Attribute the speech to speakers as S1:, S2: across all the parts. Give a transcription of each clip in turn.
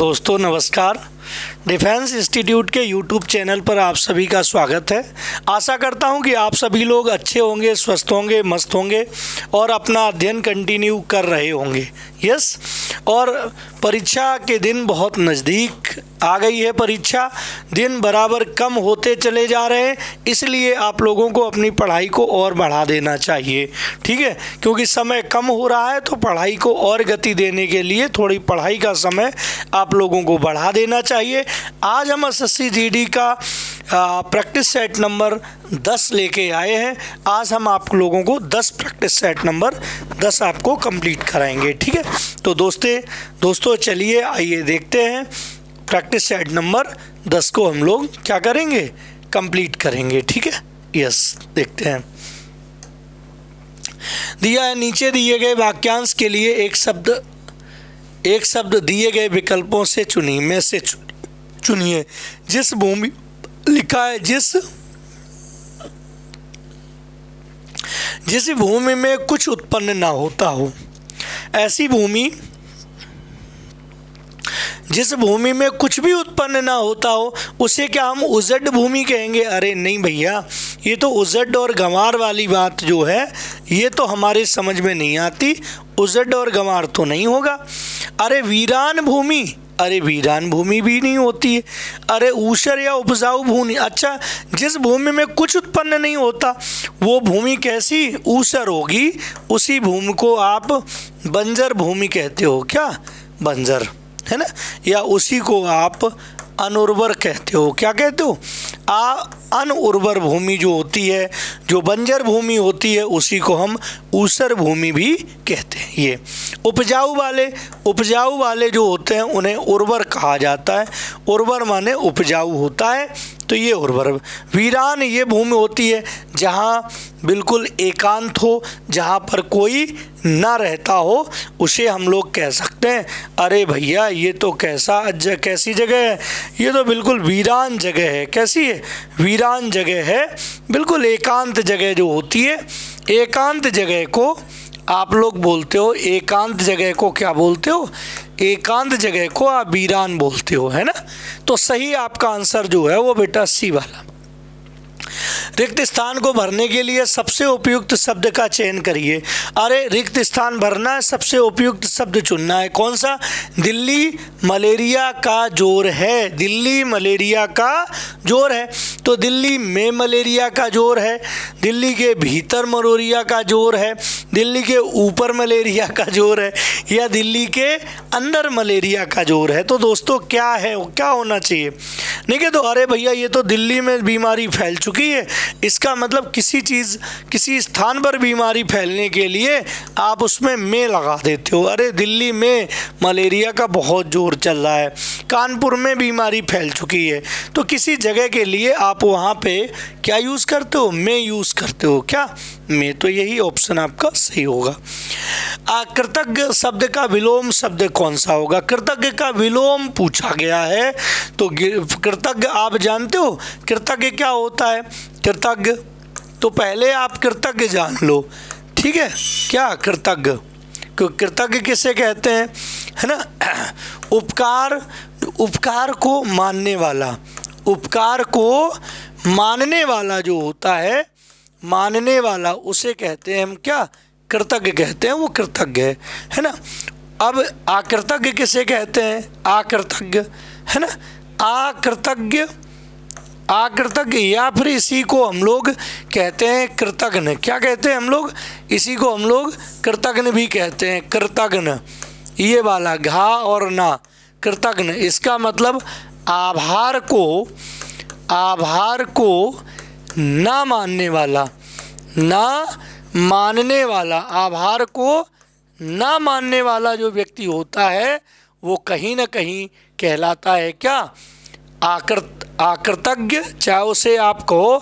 S1: दोस्तों नमस्कार। Defence institute के यूट्यूब चैनल पर आप सभी का स्वागत है। आशा करता हूं कि आप सभी लोग अच्छे होंगे, स्वस्थ होंगे, मस्त होंगे और अपना अध्ययन कंटिन्यू कर रहे होंगे। यस, और परीक्षा के दिन बहुत नज़दीक आ गई है। परीक्षा दिन बराबर कम होते चले जा रहे हैं, इसलिए आप लोगों को अपनी पढ़ाई को और बढ़ा देना चाहिए। ठीक है, क्योंकि समय कम हो रहा है तो पढ़ाई को और गति देने के लिए थोड़ी पढ़ाई का समय आप लोगों को बढ़ा देना चाहिए। आज हम एसएससी जीडी का प्रैक्टिस सेट नंबर 10 लेके आए हैं। आज हम आप लोगों को 10 प्रैक्टिस सेट नंबर 10 आपको कंप्लीट कराएंगे। ठीक है, तो दोस्तों चलिए आइए देखते हैं प्रैक्टिस सेट नंबर 10 को हम लोग क्या करेंगे, कंप्लीट करेंगे। ठीक है, यस, देखते हैं। दिया है नीचे दिए गए वाक्यांश के लिए एक शब्द दिए गए विकल्पों से चुनिए। जिस भूमि लिखा है जिस भूमि में कुछ उत्पन्न ना होता हो, ऐसी भूमि जिस भूमि में कुछ भी उत्पन्न ना होता हो उसे क्या हम उजड़ भूमि कहेंगे? अरे नहीं भैया, ये तो उजड़ और गंवार वाली बात जो है ये तो हमारे समझ में नहीं आती। उजड़ और गंवार तो नहीं होगा। अरे वीरान भूमि, अरे वीरान भूमि भी नहीं होती है। अरे ऊसर या उपजाऊ भूमि, अच्छा जिस भूमि में कुछ उत्पन्न नहीं होता वो भूमि कैसी? ऊसर होगी। उसी भूमि को आप बंजर भूमि कहते हो। क्या? बंजर, है ना? या उसी को आप अनुर्वर कहते हो। क्या कहते हो? अनुर्वर भूमि जो होती है, जो बंजर भूमि होती है, उसी को हम ऊसर भूमि भी कहते हैं। ये उपजाऊ वाले जो होते हैं उन्हें उर्वर कहा जाता है। उर्वर माने उपजाऊ होता है, तो ये उर्वर। वीरान ये भूमि होती है जहाँ बिल्कुल एकांत हो, जहाँ पर कोई ना रहता हो, उसे हम लोग कह सकते हैं अरे भैया ये तो कैसी जगह है, ये तो बिल्कुल वीरान जगह है। कैसी है? वीरान जगह है, बिल्कुल एकांत जगह जो होती है। एकांत जगह को आप लोग बोलते हो, एकांत जगह को क्या बोलते हो? एकांत जगह को आप वीरान बोलते हो, है ना? तो सही आपका आंसर जो है वो बेटा सी वाला। रिक्त स्थान को भरने के लिए सबसे उपयुक्त शब्द का चयन करिए। अरे रिक्त स्थान भरना है, सबसे उपयुक्त शब्द चुनना है। कौन सा? दिल्ली मलेरिया का जोर है। दिल्ली मलेरिया का जोर है, तो दिल्ली में मलेरिया का जोर है, दिल्ली के भीतर मलेरिया का जोर है, दिल्ली के ऊपर मलेरिया का जोर है, या दिल्ली के अंदर मलेरिया का जोर है। तो दोस्तों क्या है, क्या होना चाहिए? नहीं कि तो अरे भैया ये तो दिल्ली में बीमारी फैल चुकी है, इसका मतलब किसी स्थान पर बीमारी फैलने के लिए आप उसमें में लगा देते हो। अरे दिल्ली में मलेरिया का बहुत जोर चल रहा है, कानपुर में बीमारी फैल चुकी है, तो किसी जगह के लिए आप वहाँ पे क्या यूज़ करते हो? में यूज़ करते हो। क्या? में। तो यही ऑप्शन आपका सही होगा। कृतज्ञ शब्द का विलोम शब्द कौन सा होगा? कृतज्ञ का विलोम पूछा गया है, तो कृतज्ञ आप जानते हो कृतज्ञ क्या होता है? कृतज्ञ तो पहले आप कृतज्ञ जान लो। ठीक है, क्या कृतज्ञ? कृतज्ञ किसे कहते हैं, है ना? उपकार को मानने वाला, उपकार को मानने वाला जो होता है, मानने वाला उसे कहते हैं हम क्या? कृतज्ञ कहते हैं। वो कृतज्ञ है ना? अब आकृतज्ञ किसे कहते हैं? आकृतज्ञ, है ना? आकृतज्ञ या फिर इसी को हम लोग कहते हैं कृतज्ञ। क्या कहते हैं हम लोग? इसी को हम लोग कृतज्ञ भी कहते हैं। कृतज्ञ, ये वाला घा और ना, कृतज्ञ, इसका मतलब आभार को ना मानने वाला, आभार को ना मानने वाला जो व्यक्ति होता है वो कहीं ना कहीं कहलाता है क्या? आकृतज्ञ। चाहे उसे आप कहो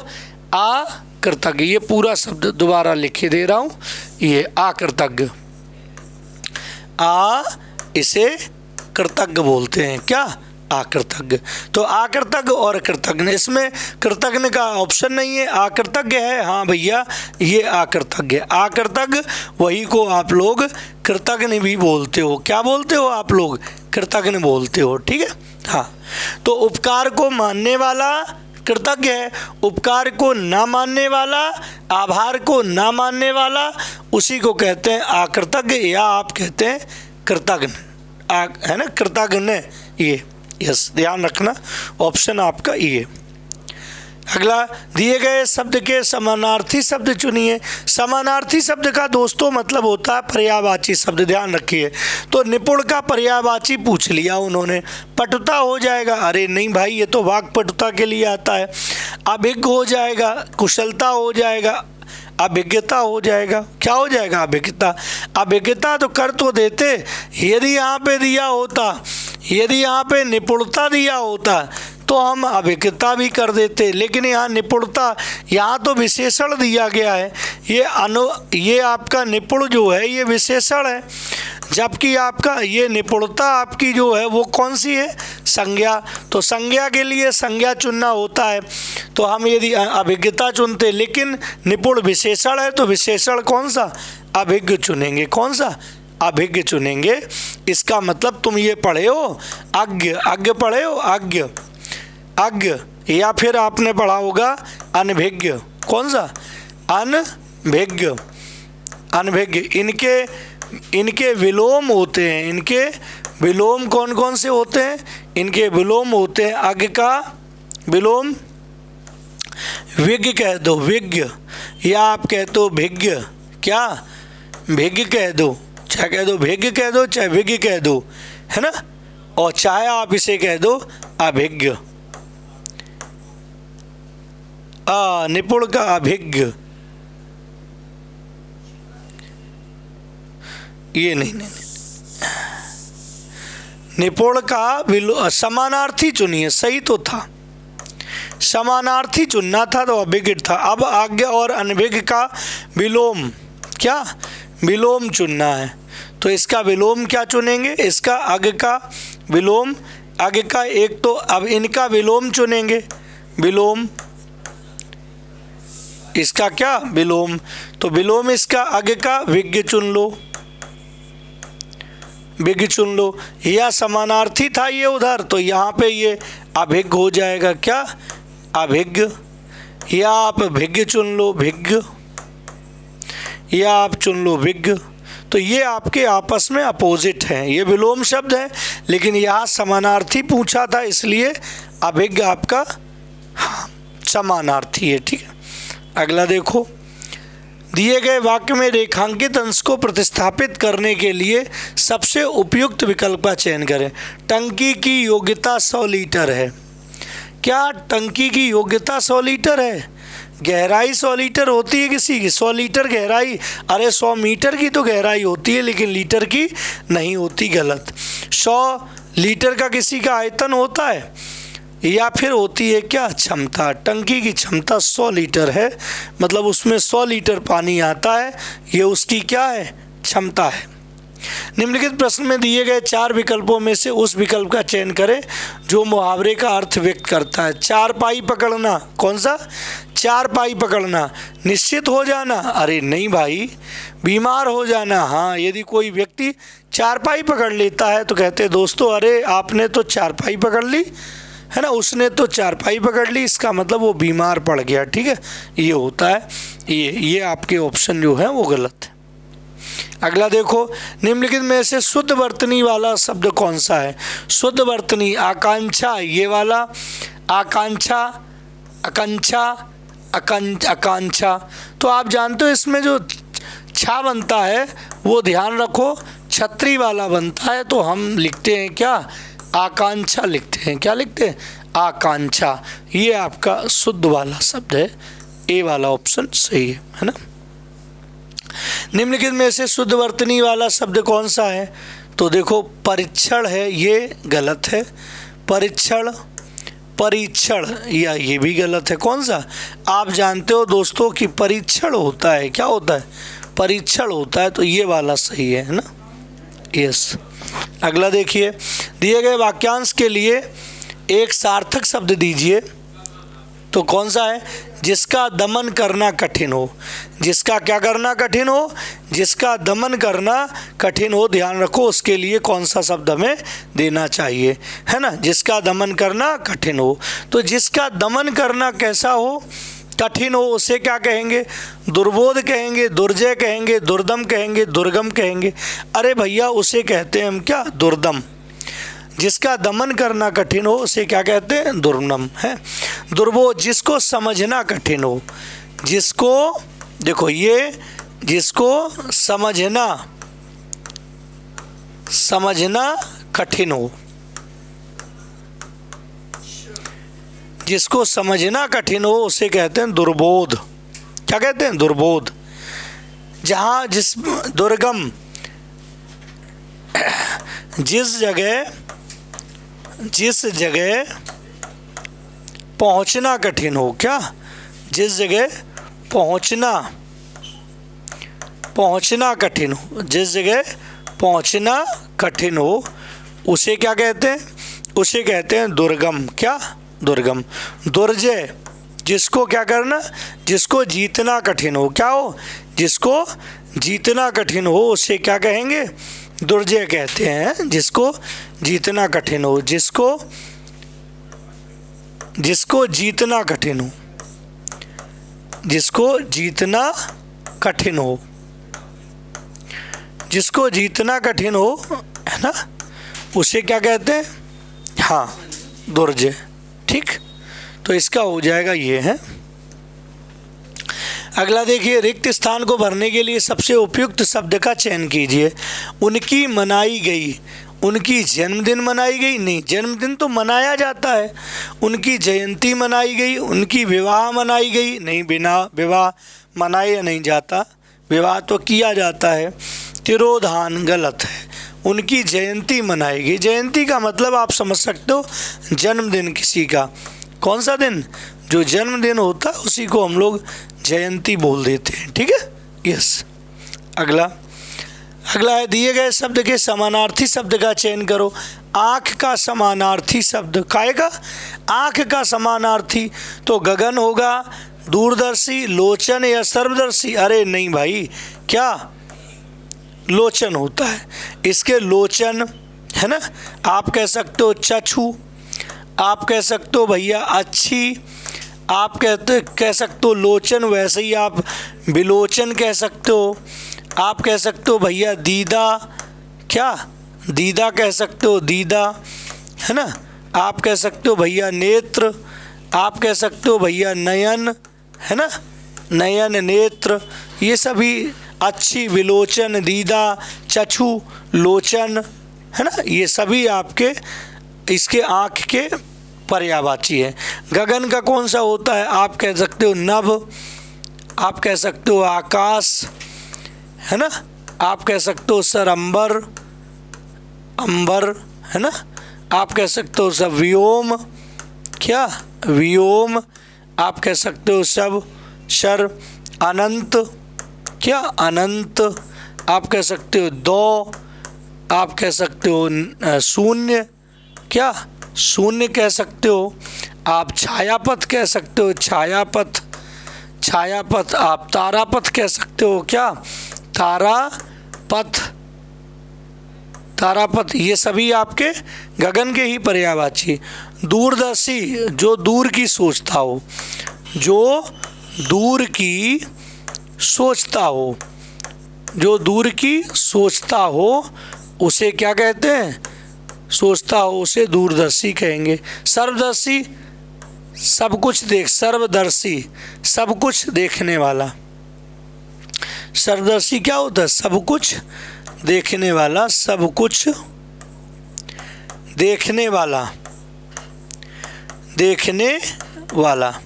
S1: आकृतज्ञ। ये पूरा शब्द दोबारा लिखे दे रहा हूँ, ये आकृतज्ञ। इसे कृतज्ञ बोलते हैं। क्या? आकृतज्ञ। तो आकृतज्ञ और कृतज्ञ, इसमें कृतज्ञ का ऑप्शन नहीं है, आकृतज्ञ है। हाँ भैया, ये आकृतज्ञ। आकृतज्ञ वही को आप लोग कृतज्ञ भी बोलते हो। क्या बोलते हो आप लोग? कृतज्ञ बोलते हो, ठीक है। हाँ, तो उपकार को मानने वाला कृतज्ञ है, उपकार को ना मानने वाला, आभार को ना मानने वाला, उसी को कहते हैं आकृतज्ञ, या आप कहते हैं कृतज्ञ, है ना, कृतज्ञ। ये यस, ध्यान रखना, ऑप्शन आपका ये। अगला, दिए गए शब्द के समानार्थी शब्द चुनिए। समानार्थी शब्द का दोस्तों मतलब होता है पर्यायवाची शब्द, ध्यान रखिए। तो निपुण का पर्यायवाची पूछ लिया उन्होंने, पटुता हो जाएगा। अरे नहीं भाई, ये तो वाक् पटुता के लिए आता है। अभिज्ञ हो जाएगा, कुशलता हो जाएगा, अभिज्ञता हो जाएगा। क्या हो जाएगा? अभिज्ञता। अभिज्ञता तो कर तो देते, यदि यहाँ पे दिया होता, यदि यहाँ पे निपुणता दिया होता तो हम अभिज्ञता भी कर देते, लेकिन यहाँ निपुणता, यहाँ तो विशेषण दिया गया है। ये आपका निपुण जो है ये विशेषण है, जबकि आपका ये निपुणता आपकी जो है वो कौन सी है? संज्ञा। तो संज्ञा के लिए संज्ञा चुनना होता है, तो हम यदि अभिज्ञता चुनते, लेकिन निपुण विशेषण है तो विशेषण कौन सा? अभिज्ञ चुनेंगे। कौन सा? अभिज्ञ चुनेंगे। इसका मतलब तुम ये पढ़े हो अज्ञ, अज्ञ पढ़े हो, अज्ञ, अज्ञ, या फिर आपने पढ़ा होगा अनभिज्ञ। कौन सा? अनभिज्ञ, अनभिज्ञ। इनके विलोम होते हैं। इनके विलोम कौन कौन से होते हैं? इनके विलोम होते हैं, अज्ञ का विलोम विज्ञ कह दो, विज्ञ, या आप कह दो भिज्ञ। क्या? भिज्ञ कह दो, चाहे कह दो भिज्ञ कह दो, चाहे विज्ञ कह दो, है ना। और चाहे आप इसे कह दो अभिज्ञ। निपुण का अभिज्ञ, ये नहीं, निपुण का समानार्थी चुनिए। सही तो था, समानार्थी चुनना था तो अभिज्ञ था। अब आज्ञ और अनभिज्ञ का विलोम, क्या? विलोम चुनना है। तो इसका विलोम क्या चुनेंगे? इसका अज्ञ का विलोम, अज्ञ का एक, तो अब इनका विलोम चुनेंगे, विलोम, इसका क्या? विलोम। तो विलोम इसका अज्ञ का विज्ञ चुन लो, विज्ञ चुन लो। या समानार्थी था ये उधर, तो यहाँ पे ये अभिज्ञ हो जाएगा। क्या? अभिज्ञ। या आप भिज्ञ चुन लो, भिज्ञ, या आप चुन लो विज्ञ। तो ये आपके आपस में अपोजिट हैं, ये विलोम शब्द है, लेकिन यहाँ समानार्थी पूछा था, इसलिए अभिज्ञ आपका समानार्थी है, ठीक है। अगला देखो, दिए गए वाक्य में रेखांकित अंश को प्रतिस्थापित करने के लिए सबसे उपयुक्त विकल्प का चयन करें। टंकी की योग्यता 100 लीटर है। क्या टंकी की योग्यता 100 लीटर है? गहराई 100 लीटर होती है किसी की? 100 लीटर गहराई? अरे 100 मीटर की तो गहराई होती है, लेकिन लीटर की नहीं होती, गलत। 100 लीटर का किसी का आयतन होता है, या फिर होती है क्या? क्षमता। टंकी की क्षमता 100 लीटर है, मतलब उसमें 100 लीटर पानी आता है, ये उसकी क्या है? क्षमता है। निम्नलिखित प्रश्न में दिए गए 4 विकल्पों में से उस विकल्प का चयन करें जो मुहावरे का अर्थ व्यक्त करता है। चारपाई पकड़ना, कौन सा? चारपाई पकड़ना। निश्चित हो जाना? अरे नहीं भाई, बीमार हो जाना। हाँ, यदि कोई व्यक्ति चारपाई पकड़ लेता है तो कहते हैं दोस्तों अरे आपने तो चारपाई पकड़ ली, है ना, उसने तो चारपाई पकड़ ली, इसका मतलब वो बीमार पड़ गया, ठीक है, ये होता है। ये आपके ऑप्शन जो है वो गलत है। अगला देखो, निम्नलिखित में से शुद्ध वर्तनी वाला शब्द कौन सा है? शुद्ध वर्तनी, आकांक्षा, ये वाला आकांक्षा, आकांक्षा, आकांक्षा। तो आप जानते हो इसमें जो छा बनता है वो ध्यान रखो छतरी वाला बनता है, तो हम लिखते हैं क्या? आकांक्षा लिखते हैं। क्या लिखते हैं? आकांक्षा। ये आपका शुद्ध वाला शब्द है, ए वाला ऑप्शन सही है ना। निम्नलिखित में से शुद्ध वर्तनी वाला शब्द कौन सा है? तो देखो परीक्षण है, ये गलत है। परीक्षण, परीक्षण, या ये भी गलत है। कौन सा? आप जानते हो दोस्तों कि परीक्षण होता है, क्या होता है? परीक्षण होता है, तो ये वाला सही है ना, यस। अगला देखिए, दिए गए वाक्यांश के लिए एक सार्थक शब्द दीजिए। तो कौन सा है? जिसका दमन करना कठिन हो। जिसका क्या करना कठिन हो? जिसका दमन करना कठिन हो। ध्यान रखो उसके लिए कौन सा शब्द हमें देना चाहिए, है ना। जिसका दमन करना कठिन हो। तो जिसका दमन करना कैसा हो? कठिन हो। उसे क्या कहेंगे? दुर्बोध कहेंगे, दुर्जय कहेंगे, दुर्दम कहेंगे, दुर्गम कहेंगे। अरे भैया उसे कहते हैं हम क्या? दुर्दम। जिसका दमन करना कठिन हो उसे क्या कहते हैं? दुर्दम है। दुर्बोध, जिसको समझना कठिन हो। जिसको, देखो ये, जिसको समझना कठिन हो। जिसको समझना कठिन हो उसे कहते हैं दुर्बोध। क्या कहते हैं? दुर्बोध। जहाँ जिस दुर्गम, जिस जगह पहुंचना कठिन हो। क्या? जिस जगह पहुंचना कठिन हो। जिस जगह पहुंचना कठिन हो उसे क्या कहते हैं? उसे कहते हैं दुर्गम। क्या? दुर्गम। दुर्जय, जिसको क्या करना? जिसको जीतना कठिन हो। क्या हो? जिसको जीतना कठिन हो उसे क्या कहेंगे? दुर्जय कहते हैं। जिसको जीतना कठिन हो। जिसको जीतना कठिन हो। जिसको जीतना कठिन हो। जिसको जीतना कठिन हो, है ना, उसे क्या कहते हैं? हाँ, दुर्जय। ठीक, तो इसका हो जाएगा ये है। अगला देखिए, रिक्त स्थान को भरने के लिए सबसे उपयुक्त शब्द का चयन कीजिए। उनकी मनाई गई। उनकी जन्मदिन मनाई गई? नहीं, जन्मदिन तो मनाया जाता है। उनकी जयंती मनाई गई? उनकी विवाह मनाई गई? नहीं, बिना विवाह मनाया नहीं जाता, विवाह तो किया जाता है। तिरोधान गलत है। उनकी जयंती मनाई गई। जयंती का मतलब आप समझ सकते हो, जन्मदिन किसी का। कौन सा दिन? जो जन्मदिन होता है उसी को हम लोग जयंती बोल देते हैं। ठीक है, यस। अगला है, दिए गए शब्द के समानार्थी शब्द का चयन करो। आँख का समानार्थी शब्द, काय का? आँख का समानार्थी तो गगन होगा, दूरदर्शी, लोचन या सर्वदर्शी। अरे नहीं भाई, क्या? लोचन होता है। इसके लोचन, है ना। आप कह सकते हो चक्षु, आप कह सकते हो भैया अच्छी, आप कह सकते हो लोचन, वैसे ही आप विलोचन कह सकते हो। आप कह सकते हो भैया दीदा, क्या? दीदा कह सकते हो, दीदा, है ना। आप कह सकते हो भैया नेत्र, आप कह सकते हो भैया नयन, है ना, नयन, नेत्र। ये सभी अच्छी, विलोचन, दीदा, चक्षु, लोचन, है ना, ये सभी आपके इसके आँख के पर्यायवाची है। गगन का कौन सा होता है? आप कह सकते हो नभ, आप कह सकते हो आकाश, है ना। आप कह सकते हो सर अंबर, है ना। आप कह सकते हो सब व्योम, क्या? व्योम। आप कह सकते हो सब शर अनंत, क्या? अनंत। आप कह सकते हो दो, आप कह सकते हो शून्य, क्या? शून्य कह सकते हो। आप छायापथ कह सकते हो, छायापथ, छायापथ। आप तारापथ कह सकते हो, क्या? तारापथ, तारापथ। ये सभी आपके गगन के ही पर्यायवाची। दूरदर्शी, जो दूर की सोचता हो, जो दूर की सोचता हो, जो दूर की सोचता हो उसे क्या कहते हैं? सोचता हो, उसे दूरदर्शी कहेंगे। सर्वदर्शी, सब कुछ देख, सर्वदर्शी, सब कुछ देखने वाला। सर्वदर्शी क्या होता है? सब कुछ देखने वाला, सब कुछ देखने वाला, देखने वाला,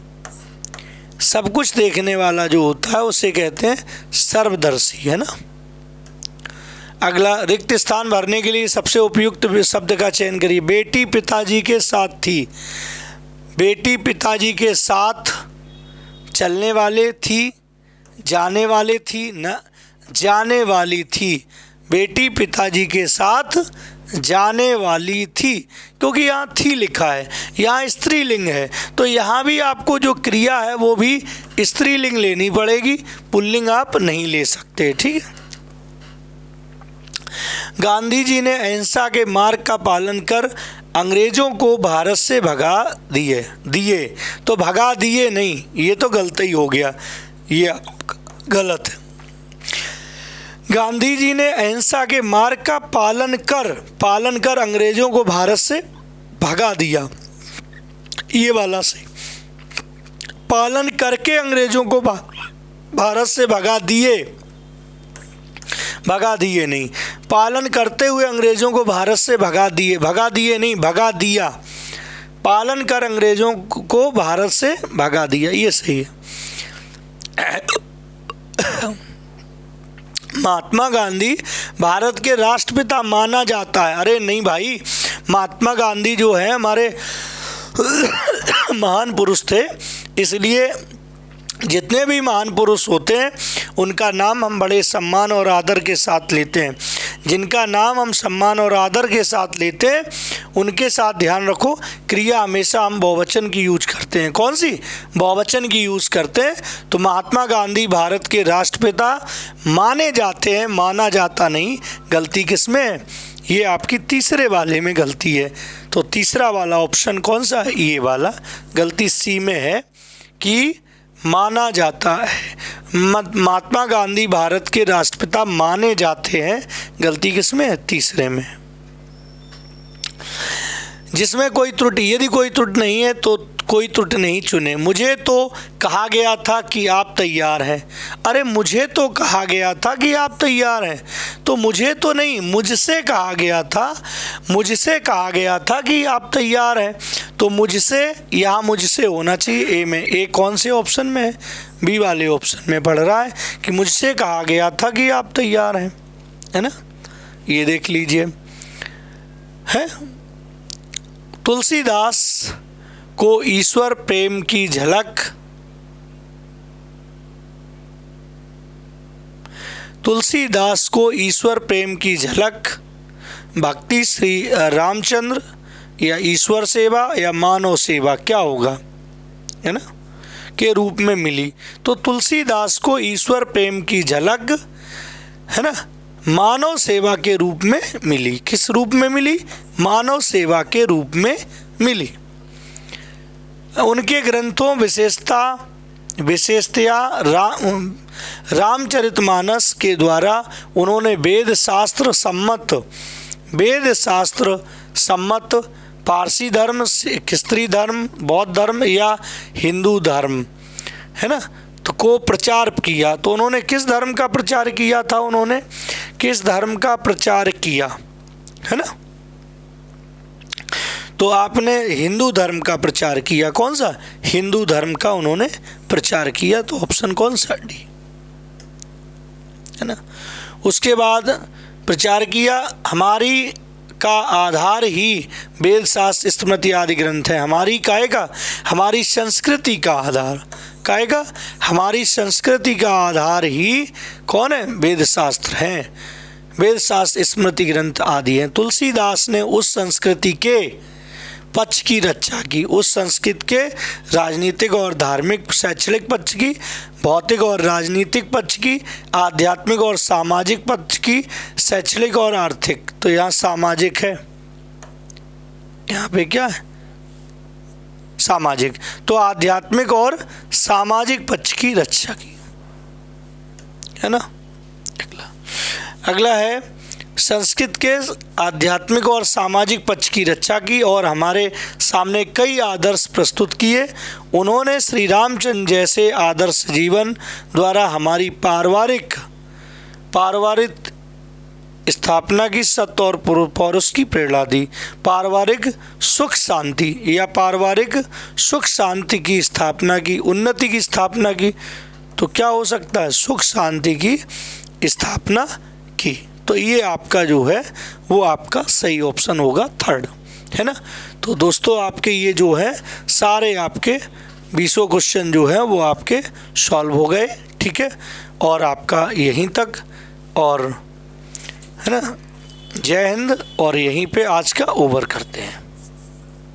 S1: सब कुछ देखने वाला जो होता है उसे कहते हैं सर्वदर्शी, है ना। अगला, रिक्त स्थान भरने के लिए सबसे उपयुक्त शब्द का चयन करिए। बेटी पिताजी के साथ थी। बेटी पिताजी के साथ चलने वाले थी, जाने वाले थी, न जाने वाली थी। बेटी पिताजी के साथ जाने वाली थी, क्योंकि यहाँ थी लिखा है, यहाँ स्त्रीलिंग है, तो यहाँ भी आपको जो क्रिया है वो भी स्त्रीलिंग लेनी पड़ेगी, पुल्लिंग आप नहीं ले सकते। ठीक है। गांधी जी ने अहिंसा के मार्ग का पालन कर अंग्रेजों को भारत से भगा दिए तो भगा दिए नहीं, ये तो गलत ही हो गया, ये गलत है। गांधी जी ने अहिंसा के मार्ग का पालन कर अंग्रेजों को भारत से भगा दिया, ये वाला सही। पालन करके अंग्रेजों को भारत से भगा दिए नहीं, पालन करते हुए अंग्रेजों को भारत से भगा दिए नहीं, भगा दिया, पालन कर अंग्रेजों को भारत से भगा दिया, ये सही है। महात्मा गांधी भारत के राष्ट्रपिता माना जाता है। अरे नहीं भाई, महात्मा गांधी जो है हमारे महान पुरुष थे, इसलिए जितने भी महान पुरुष होते हैं उनका नाम हम बड़े सम्मान और आदर के साथ लेते हैं। जिनका नाम हम सम्मान और आदर के साथ लेते हैं उनके साथ ध्यान रखो, क्रिया हमेशा हम बहुवचन की यूज करते हैं। कौन सी? बहुवचन की यूज करते हैं। तो महात्मा गांधी भारत के राष्ट्रपिता माने जाते हैं, माना जाता नहीं। गलती किस में है? ये आपकी तीसरे वाले में गलती है। तो तीसरा वाला ऑप्शन कौन सा है? ये वाला। गलती सी में है कि माना जाता है। महात्मा गांधी भारत के राष्ट्रपिता माने जाते हैं। गलती किसमें है? तीसरे में। जिसमें कोई त्रुटि, यदि कोई त्रुटि नहीं है तो कोई त्रुटि नहीं चुने। मुझे तो कहा गया था कि आप तैयार हैं। अरे मुझे तो कहा गया था कि आप तैयार हैं, तो मुझे तो नहीं, मुझसे कहा गया था, मुझसे कहा गया था कि आप तैयार हैं। तो मुझसे, यहाँ मुझसे होना चाहिए ए में। ए कौन से ऑप्शन में है? बी वाले ऑप्शन में पढ़ रहा है कि मुझसे कहा गया था कि आप तैयार हैं, है ना। ये देख लीजिए, है तुलसीदास को ईश्वर प्रेम की झलक, तुलसीदास को ईश्वर प्रेम की झलक भक्ति श्री रामचंद्र या ईश्वर सेवा या मानव सेवा, क्या होगा, है ना, के रूप में मिली। तो तुलसीदास को ईश्वर प्रेम की झलक, है ना, मानव सेवा के रूप में मिली। किस रूप में मिली? मानव सेवा के रूप में मिली। उनके ग्रंथों विशेषतया रामचरितमानस के द्वारा उन्होंने वेद शास्त्र सम्मत पारसी धर्म, ख्रिस्ती धर्म, बौद्ध धर्म या हिंदू धर्म, है ना, तो को प्रचार किया। तो उन्होंने किस धर्म का प्रचार किया था? उन्होंने किस धर्म का प्रचार किया, है ना। तो आपने हिंदू धर्म का प्रचार किया। कौन सा? हिंदू धर्म का उन्होंने प्रचार किया। तो ऑप्शन कौन सा? डी, है ना। उसके बाद प्रचार किया, हमारी का आधार ही वेद शास्त्र स्मृति आदि ग्रंथ है। हमारी काहे का? हमारी संस्कृति का आधार। काहे का? हमारी संस्कृति का आधार ही कौन है? वेद शास्त्र हैं। वेद शास्त्र स्मृति ग्रंथ आदि हैं। तुलसीदास ने उस संस्कृति के पक्ष की रक्षा की, उस संस्कृति के राजनीतिक और धार्मिक शैक्षणिक पक्ष की, भौतिक और राजनीतिक पक्ष की, आध्यात्मिक और सामाजिक पक्ष की, शैक्षणिक और आर्थिक। तो यहाँ सामाजिक है, यहाँ पे क्या है? सामाजिक। तो आध्यात्मिक और सामाजिक पक्ष की रक्षा की, है ना। अगला है संस्कृत के आध्यात्मिक और सामाजिक पक्ष की रक्षा की और हमारे सामने कई आदर्श प्रस्तुत किए। उन्होंने श्री रामचंद्र जैसे आदर्श जीवन द्वारा हमारी पारिवारिक स्थापना की सत्य और पौरुष की प्रेरणा दी। पारिवारिक सुख शांति या पारिवारिक सुख शांति की स्थापना की, उन्नति की स्थापना की। तो क्या हो सकता है? सुख शांति की स्थापना की। तो ये आपका जो है वो आपका सही ऑप्शन होगा, थर्ड, है ना। तो दोस्तों आपके ये जो है सारे आपके 20 क्वेश्चन जो है वो आपके सॉल्व हो गए, ठीक है। और आपका यहीं तक, और है ना, जय हिंद। और यहीं पे आज का ओवर करते हैं।